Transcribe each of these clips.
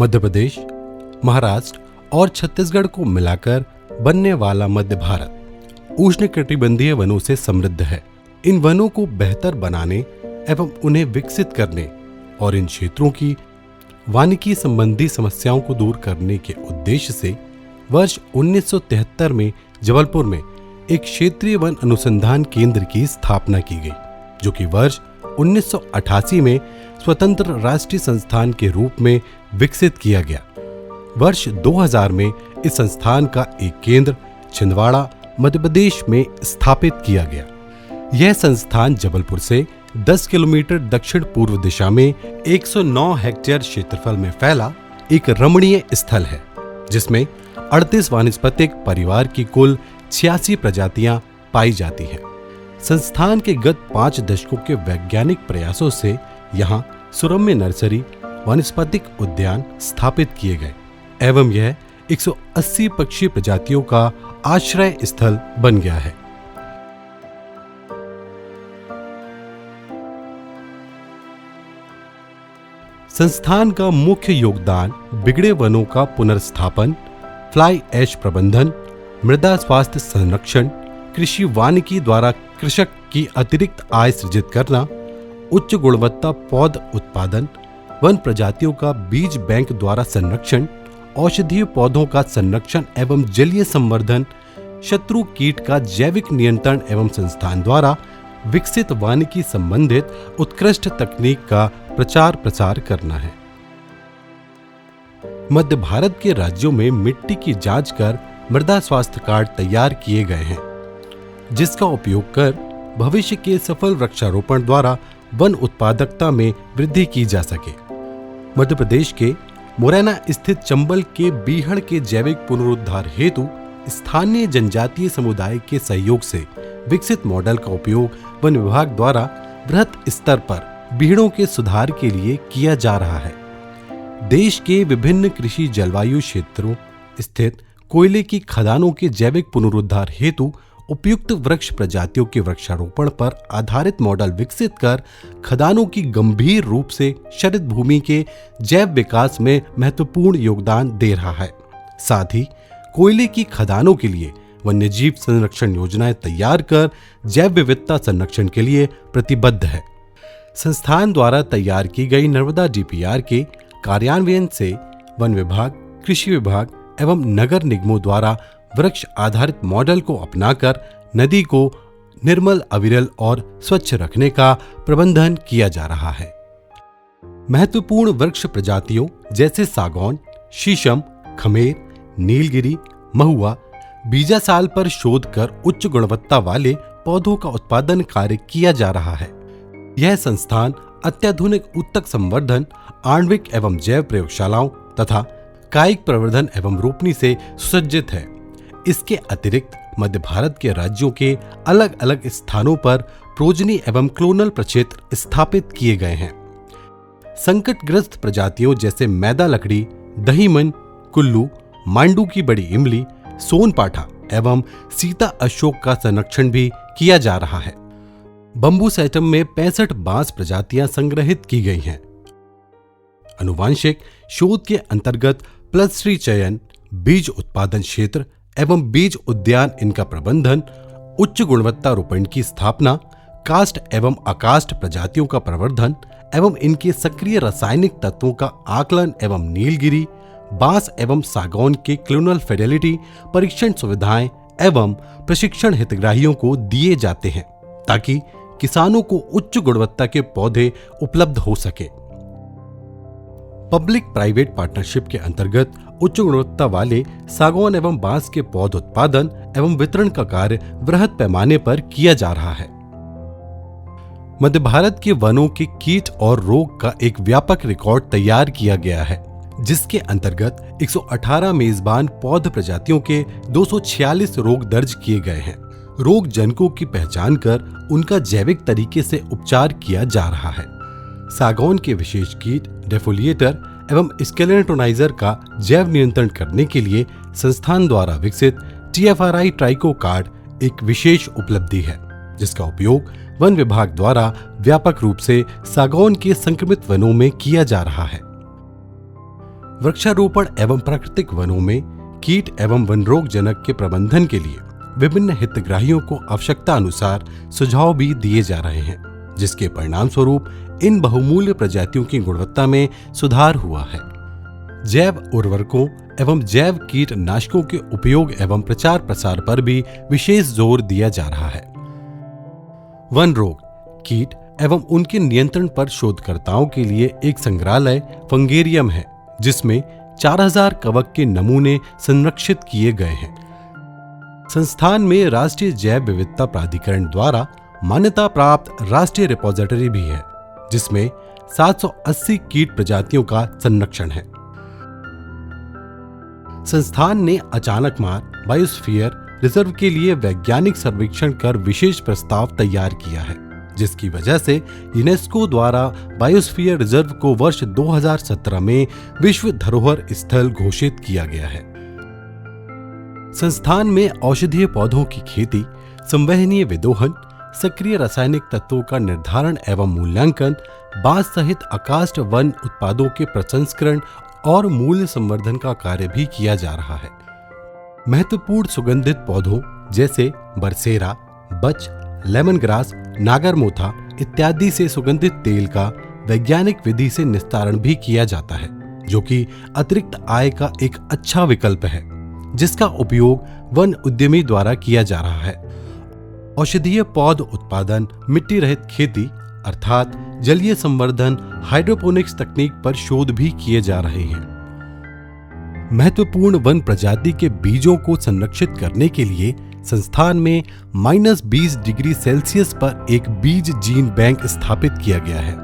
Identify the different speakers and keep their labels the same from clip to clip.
Speaker 1: मध्य प्रदेश, महाराष्ट्र और छत्तीसगढ़ को मिलाकर बनने वाला मध्य भारत उष्णकटिबंधीय वनों से समृद्ध है। इन वनों को बेहतर बनाने एवं उन्हें विकसित करने और इन क्षेत्रों की वानिकी संबंधी समस्याओं को दूर करने के उद्देश्य से वर्ष 1973 में जबलपुर में एक क्षेत्रीय वन अनुसंधान केंद्र की स्थापना की गई, जो कि वर्ष 1988 में स्वतंत्र राष्ट्रीय संस्थान के रूप में विकसित किया गया। वर्ष 2000 में इस संस्थान का एक केंद्र छिंदवाड़ा, मध्य प्रदेश में स्थापित किया गया। यह संस्थान जबलपुर से 10 किलोमीटर दक्षिण पूर्व दिशा में 109 हेक्टेयर क्षेत्रफल में फैला एक रमणीय स्थल है, जिसमें 38 वानस्पतिक परिवार की कुल 86 प्रजातियां पाई जाती हैं। संस्थान के गत 5 दशकों के वैज्ञानिक प्रयासों से यहां सुरम्य नर्सरी वानस्पतिक उद्यान स्थापित किए गए एवं यह 180 पक्षी प्रजातियों का आश्रय स्थल बन गया है। संस्थान का मुख्य योगदान बिगड़े वनों का पुनर्स्थापन, फ्लाई ऐश प्रबंधन, मृदा स्वास्थ्य संरक्षण, कृषि वानिकी द्वारा कृषक की अतिरिक्त आय सृजित करना, उच्च गुणवत्ता पौध उत्पादन, वन प्रजातियों का बीज बैंक द्वारा संरक्षण, औषधीय पौधों का संरक्षण एवं जलीय संवर्धन, शत्रु कीट का जैविक नियंत्रण एवं संस्थान द्वारा विकसित वानिकी संबंधित उत्कृष्ट तकनीक का प्रचार प्रसार करना है। मध्य भारत के राज्यों में मिट्टी की जांच कर मृदा स्वास्थ्य कार्ड तैयार किए गए हैं, जिसका उपयोग कर भविष्य के सफल वृक्षारोपण द्वारा वन उत्पादकता में वृद्धि की जा सके। मध्य प्रदेश के मुरैना स्थित चंबल के बीहड़ के जैविक पुनरुद्धार हेतु स्थानीय जनजातीय समुदाय के सहयोग से विकसित मॉडल का उपयोग वन विभाग द्वारा बृहत स्तर पर बीहड़ों के सुधार के लिए किया जा रहा है। देश के विभिन्न कृषि जलवायु क्षेत्रों स्थित कोयले की खदानों के जैविक पुनरुद्धार हेतु उपयुक्त वृक्ष प्रजातियों के वृक्षारोपण पर आधारित मॉडल विकसित कर खदानों की गंभीर रूप से क्षरित भूमि के जैव विकास में महत्वपूर्ण योगदान दे रहा है। साथ ही कोयले की खदानों के लिए वन्यजीव संरक्षण योजनाएं तैयार कर जैव विविधता संरक्षण के लिए प्रतिबद्ध है। संस्थान द्वारा तैयार की गई नर्मदा डीपीआर के कार्यान्वयन से वन विभाग, कृषि विभाग एवं नगर निगमों द्वारा वृक्ष आधारित मॉडल को अपनाकर नदी को निर्मल, अविरल और स्वच्छ रखने का प्रबंधन किया जा रहा है। महत्वपूर्ण वृक्ष प्रजातियों जैसे सागौन, शीशम, खमेर, नीलगिरी, महुआ, बीजासाल पर शोध कर उच्च गुणवत्ता वाले पौधों का उत्पादन कार्य किया जा रहा है। यह संस्थान अत्याधुनिक उत्तक संवर्धन, आणविक एवं जैव प्रयोगशालाओं तथा कायिक प्रवर्धन एवं रोपनी से सुसज्जित है। इसके अतिरिक्त मध्य भारत के राज्यों के अलग अलग स्थानों पर प्रोजनी एवं क्लोनल प्रक्षेत्र स्थापित किए गए हैं। संकटग्रस्त प्रजातियों जैसे मैदा लकड़ी, दहीमन, कुल्लू, मांडू की बड़ी इमली, सोनपाठा एवं सीता अशोक का संरक्षण भी किया जा रहा है। बंबूसेटम में 65 बांस प्रजातियां संग्रहित की गई हैं। आनुवांशिक शोध के अंतर्गत प्लस 3 चयन, बीज उत्पादन क्षेत्र एवं बीज उद्यान, इनका प्रबंधन, उच्च गुणवत्ता रोपण की स्थापना, कास्ट एवं अकास्ट प्रजातियों का प्रवर्धन एवं इनके सक्रिय रासायनिक तत्वों का आकलन एवं नीलगिरी, बांस एवं सागौन के क्लोनल फिडेलिटी परीक्षण सुविधाएं एवं प्रशिक्षण हितग्राहियों को दिए जाते हैं, ताकि किसानों को उच्च गुणवत्ता के पौधे उपलब्ध हो सके। पब्लिक प्राइवेट पार्टनरशिप के अंतर्गत उच्च गुणवत्ता वाले सागौन एवं बांस के पौध उत्पादन एवं वितरण का कार्य वृहद पैमाने पर किया जा रहा है। मध्य भारत के वनों के कीट और रोग का एक व्यापक रिकॉर्ड तैयार किया गया है, जिसके अंतर्गत 118 मेजबान पौध प्रजातियों के 246 रोग दर्ज किए गए हैं। रोग जनकों की पहचान कर उनका जैविक तरीके से उपचार किया जा रहा है। सागौन के विशेष कीट डेफोलिएटर एवं स्केलेटोनाइजर का जैव नियंत्रण करने के लिए संस्थान द्वारा विकसित TFRI ट्राइको कार्ड एक विशेष उपलब्धि है, जिसका उपयोग वन विभाग द्वारा व्यापक रूप से सागौन के संक्रमित वनों में किया जा रहा है। वृक्षारोपण एवं प्राकृतिक वनों में कीट एवं वन रोग जनक के प्रबंधन के लिए विभिन्न हितग्राहियों को आवश्यकता अनुसार सुझाव भी दिए जा रहे हैं, जिसके परिणाम स्वरूप इन बहुमूल्य प्रजातियों की गुणवत्ता में सुधार हुआ है। जैव उर्वरकों एवं जैव कीटनाशकों के उपयोग एवं प्रचार प्रसार पर भी विशेष जोर दिया जा रहा है। वन रोग, कीट एवं उनके नियंत्रण पर शोधकर्ताओं के लिए एक संग्रहालय फंगेरियम है, जिसमें 4000 कवक के नमूने संरक्षित किए गए हैं। संस्थान में राष्ट्रीय जैव विविधता प्राधिकरण द्वारा मान्यता प्राप्त राष्ट्रीय रिपोजिटरी भी है, जिसमें 780 कीट प्रजातियों का संरक्षण है। संस्थान ने अचानकमार बायोस्फीयर रिजर्व के लिए वैज्ञानिक सर्वेक्षण कर विशेष प्रस्ताव तैयार किया है, जिसकी वजह से यूनेस्को द्वारा बायोस्फीयर रिजर्व को वर्ष 2017 में विश्व धरोहर स्थल घोषित किया गया है। संस्थान में औषधीय पौधों की खेती, संवहनीय विदोहन, सक्रिय रासायनिक तत्वों का निर्धारण एवं मूल्यांकन, बांस सहित अकाष्ठ वन उत्पादों के प्रसंस्करण और मूल्य संवर्धन का कार्य भी किया जा रहा है। महत्वपूर्ण सुगंधित पौधों जैसे बरसेरा, बच, लेमन ग्रास, नागरमोथा इत्यादि से सुगंधित तेल का वैज्ञानिक विधि से निस्तारण भी किया जाता है, जो कि अतिरिक्त आय का एक अच्छा विकल्प है, जिसका उपयोग वन उद्यमी द्वारा किया जा रहा है। औषधीय पौध उत्पादन, मिट्टी रहित खेती अर्थात जलीय संवर्धन, हाइड्रोपोनिक्स तकनीक पर शोध भी किए जा रहे हैं। महत्वपूर्ण वन प्रजाति के बीजों को संरक्षित करने के लिए संस्थान में -20 डिग्री सेल्सियस पर एक बीज जीन बैंक स्थापित किया गया है।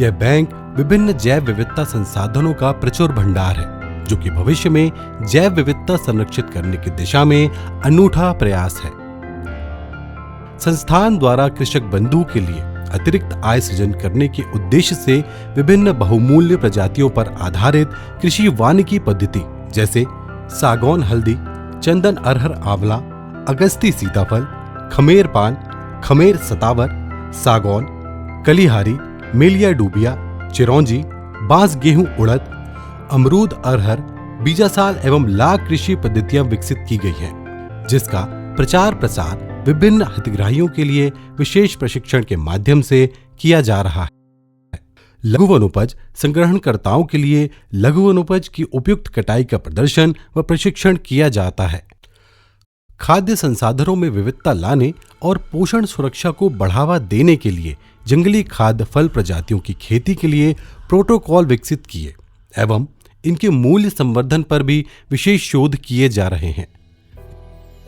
Speaker 1: यह बैंक विभिन्न जैव विविधता संसाधनों का प्रचुर भंडार है, जो कि भविष्य में जैव विविधता संरक्षित करने की दिशा में अनूठा प्रयास है। संस्थान द्वारा कृषक बंधु के लिए अतिरिक्त आय सृजन करने के उद्देश्य से विभिन्न बहुमूल्य प्रजातियों पर आधारित कृषि वानिकी पद्धति जैसे सागौन हल्दी, चंदन अरहर आंवला, अगस्ती सीताफल, खमेर पान, खमेर सतावर, सागौन, कलिहारी, मेलिया डूबिया, चिरौंजी, बांस गेहूं उड़द, अमरूद अरहर, बीजासाल एवं लाख कृषि पद्धतियां विकसित की गई हैं, जिसका प्रचार प्रसार विभिन्न हितग्राहियों के लिए विशेष प्रशिक्षण के माध्यम से किया जा रहा है। लघु वनोपज संग्रहणकर्ताओं के लिए लघु वनोपज की उपयुक्त कटाई का प्रदर्शन व प्रशिक्षण किया जाता है। खाद्य संसाधनों में विविधता लाने और पोषण सुरक्षा को बढ़ावा देने के लिए जंगली खाद्य फल प्रजातियों की खेती के लिए प्रोटोकॉल विकसित किए एवं इनके मूल्य संवर्धन पर भी विशेष शोध किए जा रहे हैं।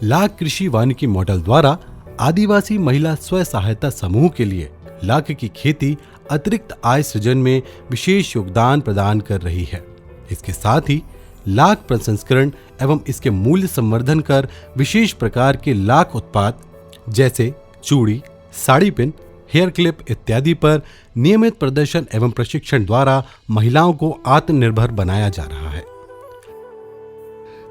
Speaker 1: लाख कृषि वानिकी मॉडल द्वारा आदिवासी महिला स्व सहायता समूह के लिए लाख की खेती अतिरिक्त आय सृजन में विशेष योगदान प्रदान कर रही है। इसके साथ ही लाख प्रसंस्करण एवं इसके मूल्य संवर्धन कर विशेष प्रकार के लाख उत्पाद जैसे चूड़ी, साड़ी पिन, हेयर क्लिप इत्यादि पर नियमित प्रदर्शन एवं प्रशिक्षण द्वारा महिलाओं को आत्मनिर्भर बनाया जा रहा है।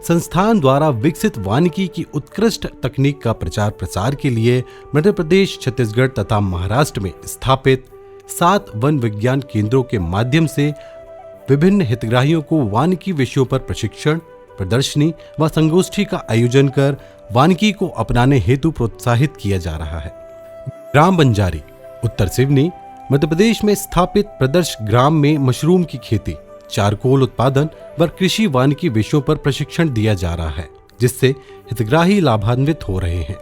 Speaker 1: संस्थान द्वारा विकसित वानिकी की उत्कृष्ट तकनीक का प्रचार प्रसार के लिए मध्य प्रदेश, छत्तीसगढ़ तथा महाराष्ट्र में स्थापित 7 वन विज्ञान केंद्रों के माध्यम से विभिन्न हितग्राहियों को वानिकी विषयों पर प्रशिक्षण, प्रदर्शनी व संगोष्ठी का आयोजन कर वानिकी को अपनाने हेतु प्रोत्साहित किया जा रहा है। ग्राम बंजारी, उत्तर सिवनी, मध्य प्रदेश में स्थापित प्रदर्श ग्राम में मशरूम की खेती, चारकोल उत्पादन व कृषि वानिकी विषयों पर प्रशिक्षण दिया जा रहा है, जिससे हितग्राही लाभान्वित हो रहे हैं।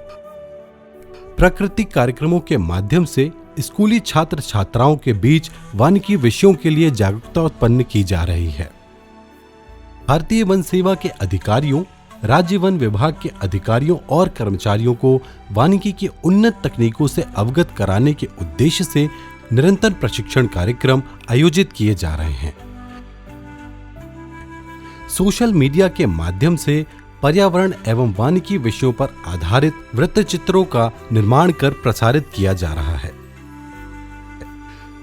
Speaker 1: प्राकृतिक कार्यक्रमों के माध्यम से स्कूली छात्र छात्राओं के बीच वानिकी विषयों के लिए जागरूकता उत्पन्न की जा रही है। भारतीय वन सेवा के अधिकारियों, राज्य वन विभाग के अधिकारियों और कर्मचारियों को वानिकी की उन्नत तकनीकों से अवगत कराने के उद्देश्य से निरंतर प्रशिक्षण कार्यक्रम आयोजित किए जा रहे हैं। सोशल मीडिया के माध्यम से पर्यावरण एवं वानिकी विषयों पर आधारित वृत्तचित्रों का निर्माण कर प्रसारित किया जा रहा है।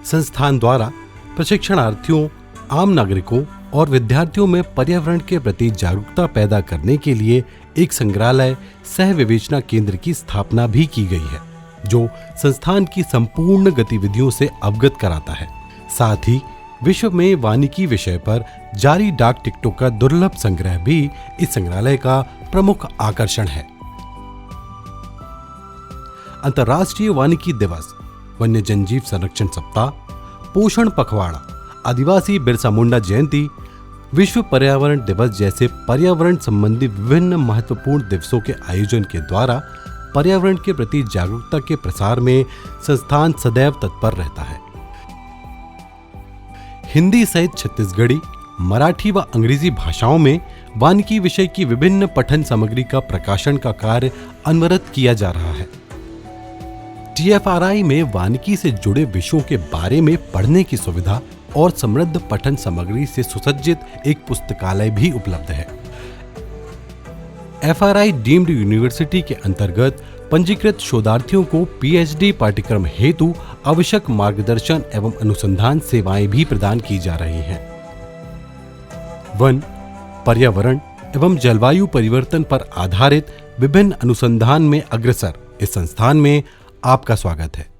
Speaker 1: संस्थान द्वारा प्रशिक्षणार्थियों, आम नागरिकों और विद्यार्थियों में पर्यावरण के प्रति जागरूकता पैदा करने के लिए एक संग्रहालय सह विवेचना केंद्र की स्थापना भी की गई है, जो संस्थान की संपूर्ण गतिविधियों से अवगत कराता है। साथ ही विश्व में वानिकी विषय पर जारी डाक टिकटों का दुर्लभ संग्रह भी इस संग्रहालय का प्रमुख आकर्षण है। अंतर्राष्ट्रीय वानिकी दिवस, वन्य जनजीव संरक्षण सप्ताह, पोषण पखवाड़ा, आदिवासी बिरसा मुंडा जयंती, विश्व पर्यावरण दिवस जैसे पर्यावरण संबंधी विभिन्न महत्वपूर्ण दिवसों के आयोजन के द्वारा पर्यावरण के प्रति जागरूकता के प्रसार में संस्थान सदैव तत्पर रहता है। हिंदी सहित छत्तीसगढ़ी, मराठी व अंग्रेजी भाषाओं में वानिकी विषय की विभिन्न पठन सामग्री का प्रकाशन का कार्य अनवरत किया जा रहा है। TFRI में वानिकी से जुड़े विषयों के बारे में पढ़ने की सुविधा और समृद्ध पठन सामग्री से सुसज्जित एक पुस्तकालय भी उपलब्ध है। FRI डीम्ड यूनिवर्सिटी के अंतर्गत पंजीकृत शोधार्थियों को PhD पाठ्यक्रम हेतु आवश्यक मार्गदर्शन एवं अनुसंधान सेवाएं भी प्रदान की जा रही हैं। वन, पर्यावरण एवं जलवायु परिवर्तन पर आधारित विभिन्न अनुसंधान में अग्रसर इस संस्थान में आपका स्वागत है।